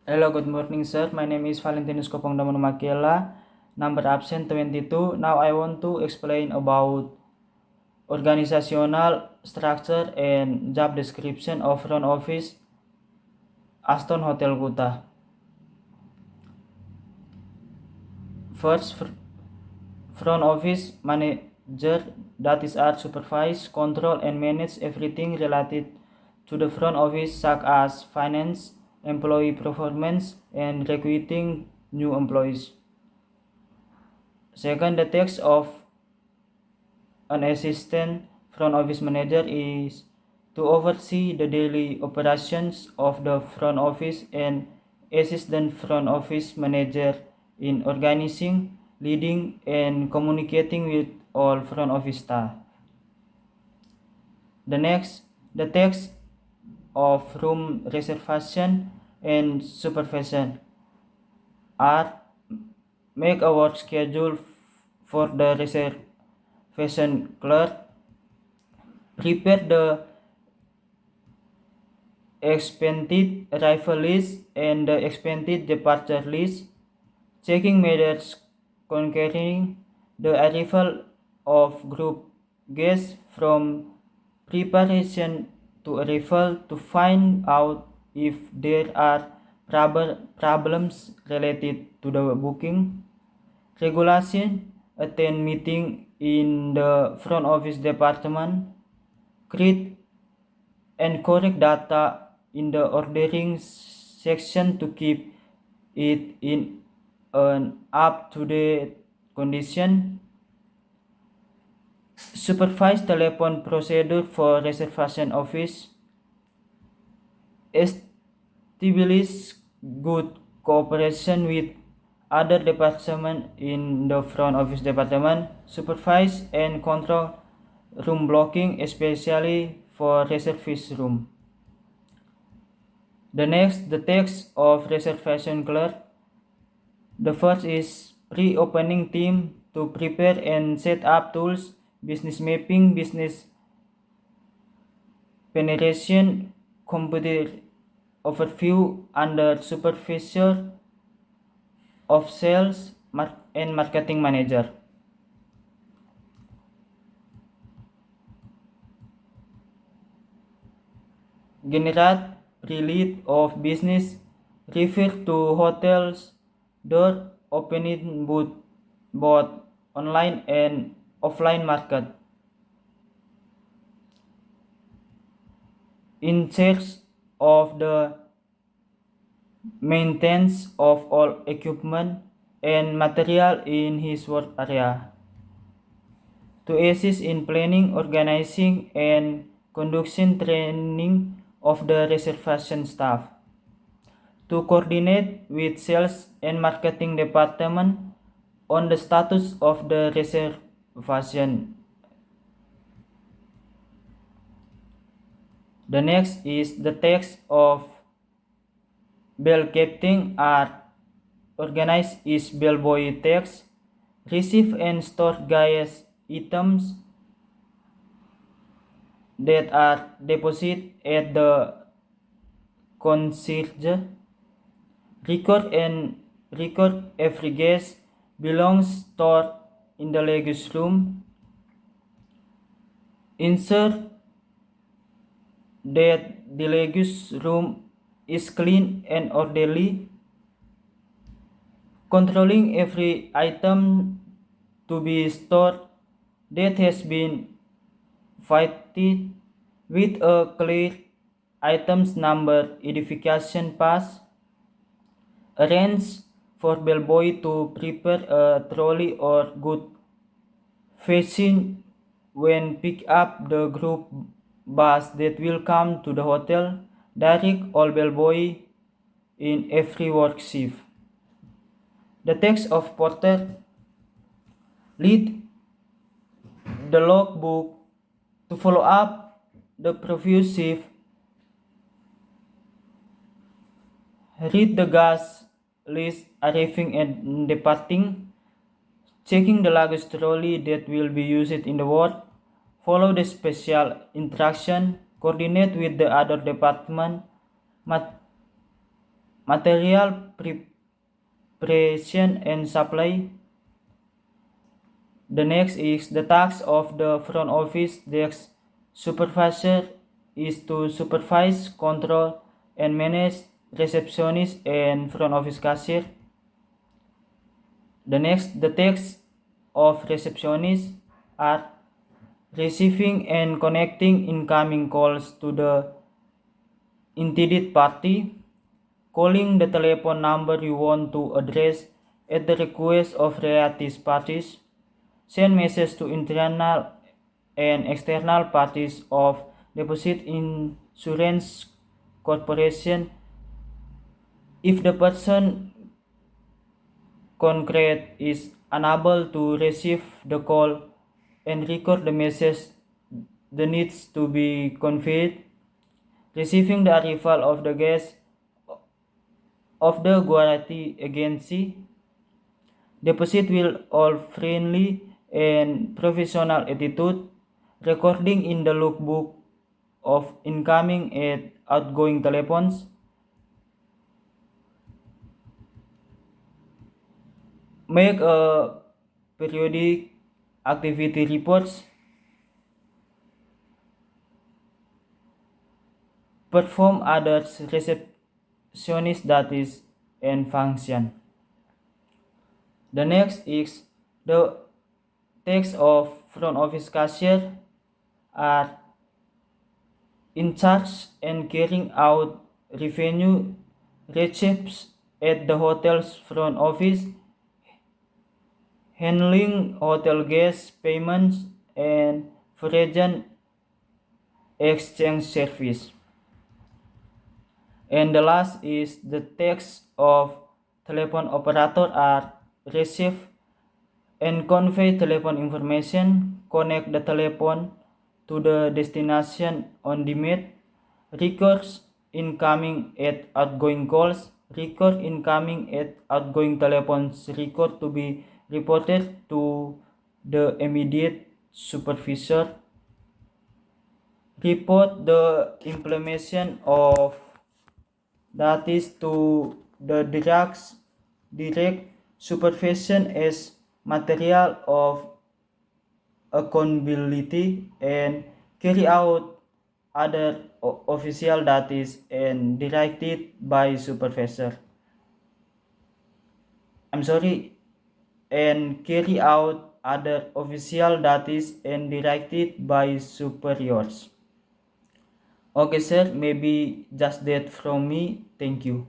Hello, good morning, sir. My name is Valentinus Kopongdamono Makela, number absent 22. Now I want to explain about organizational structure and job description of front office Aston Hotel Kuta. First, front office manager, that is are supervise, control, and manage everything related to the front office, such as finance, employee performance, and recruiting new employees. Second, the task of an assistant front office manager is to oversee the daily operations of the front office and assist the front office manager in organizing, leading, and communicating with all front office staff. The task of room reservation and supervision are make a work schedule for the reservation clerk, prepare the expanded arrival list and the expanded departure list, checking measures concerning the arrival of group guests from preparation to arrival to find out if there are problems related to the booking, regulation, attend meeting in the front office department, create and correct data in the ordering section to keep it in an up-to-date condition, supervise telephone procedure for reservation office, establish good cooperation with other departments in the front office department, supervise and control room blocking, especially for reservation room. The text of reservation clerk. The first is pre-opening team to prepare and set up tools, business mapping, business penetration, computer overview under supervisor of sales and marketing manager. Generate pre-lead of business, refer to hotels, door opening both online and offline market. In charge of the maintenance of all equipment and material in his work area. To assist in planning, organizing, and conducting training of the reservation staff. To coordinate with sales and marketing department on the status of the reservation. The next is the text of bell captain are organized is bellboy tax, receive and store gas items that are deposited at the concierge, record every guest belongs stored in the luggage room, ensure that the luggage room is clean and orderly, controlling every item to be stored that has been fitted with a clear items number identification pass, arrange for bellboy to prepare a trolley or good fetching when pick up the group bus that will come to the hotel, direct all bellboy in every work shift. The text of porter lead the logbook to follow up the previous shift, read the gas list arriving and departing, checking the luggage trolley that will be used in the work, follow the special instruction, coordinate with the other department, material preparation and supply. The next is the task of the front office desk supervisor is to supervise, control, and manage receptionists and front office cashier. The tasks of receptionists are receiving and connecting incoming calls to the intended party, calling the telephone number you want to address at the request of related parties, send messages to internal and external parties of deposit insurance corporation if the person concrete is unable to receive the call and record the message that needs to be conveyed, receiving the arrival of the guest of the guarantee agency, deposit will all friendly and professional attitude, recording in the logbook of incoming and outgoing telephones, make a periodic activity reports, perform others receptionist duties and function. The next is the tasks of front office cashier are in charge and carrying out revenue receipts at the hotel's front office, handling hotel guest payments and foreign exchange service. And the last is the tasks of telephone operator are receive and convey telephone information, connect the telephone to the destination on demand, records incoming and outgoing calls, record incoming and outgoing telephones, record to be reported to the immediate supervisor, report the implementation of that is to the direct supervision as material of accountability and carry out other official duties and directed by supervisor. I'm sorry, and carry out other official duties and directed by superiors. Okay, sir, maybe just that from me. Thank you.